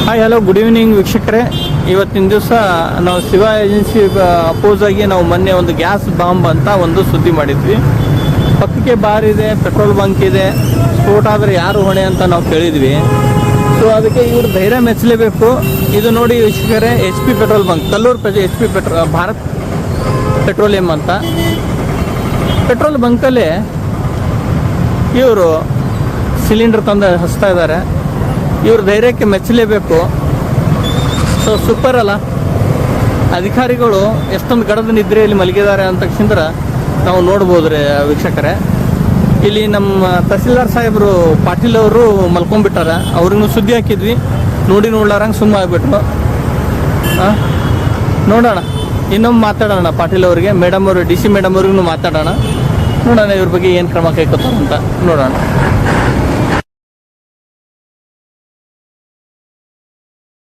Hi hello good evening ವೀಕ್ಷಕರೇ. ಇವತ್ತಿನ ದಿವಸ ನಾವು ಶಿವ ಏಜೆನ್ಸಿ ಅಪೋಸ್ ಆಗಿ ನಾವು ಮೊನ್ನೆ ಒಂದು ಗ್ಯಾಸ್ ಬಾಂಬ್ ಅಂತ ಒಂದು ಸುದ್ದಿ ಮಾಡಿದ್ವಿ. ಪಕ್ಕಕ್ಕೆ ಬಾರ್ ಇದೆ, ಪೆಟ್ರೋಲ್ ಬಂಕ್ ಇದೆ, ಸ್ಫೋಟ ಆದರೆ ಯಾರು ಹೊಣೆ ಅಂತ ನಾವು ಕೇಳಿದ್ವಿ. ಸೊ ಅದಕ್ಕೆ ಇವರು ಧೈರ್ಯ ಮೆಚ್ಚಲೇಬೇಕು. ಇದು ನೋಡಿ ವೀಕ್ಷಕರೇ, HP petrol bunk, Kallur HP Bharat Petroleum ಅಂತ ಪೆಟ್ರೋಲ್ ಬಂಕಲ್ಲಿ ಇವರು ಸಿಲಿಂಡರ್ ತಂದು ಹಚ್ತಾ ಇದ್ದಾರೆ. ಇವ್ರ ಧೈರ್ಯಕ್ಕೆ ಮೆಚ್ಚಲೇಬೇಕು. ಸೊ ಸೂಪರ್ ಅಲ್ಲ, ಅಧಿಕಾರಿಗಳು ಎಷ್ಟೊಂದು ಗಡದ ನಿದ್ರೆಯಲ್ಲಿ ಮಲಗಿದ್ದಾರೆ ಅಂತ ತಕ್ಷಣ ನಾವು ನೋಡ್ಬೋದು ರೀ ವೀಕ್ಷಕರೇ. ಇಲ್ಲಿ ನಮ್ಮ ತಹಸೀಲ್ದಾರ್ ಸಾಹೇಬರು ಪಾಟೀಲ್ ಅವರು ಮಲ್ಕೊಂಡ್ಬಿಟ್ಟಾರ. ಅವ್ರಿಗೂ ಸುದ್ದಿ ಹಾಕಿದ್ವಿ, ನೋಡ್ಲಾರಂಗೆ ಸುಮ್ಮ ಆಗ್ಬಿಟ್ರು. ನೋಡೋಣ, ಇನ್ನೊಮ್ಮೆ ಮಾತಾಡೋಣ ಪಾಟೀಲ್ ಅವರಿಗೆ, ಮೇಡಮ್ ಅವರು DC ಮೇಡಮ್ ಅವ್ರಿಗೂ ಮಾತಾಡೋಣ. ನೋಡೋಣ ಇವ್ರ ಬಗ್ಗೆ ಏನು ಕ್ರಮ ಕೈಗೊಳ್ತಾರೆ ಅಂತ ನೋಡೋಣ.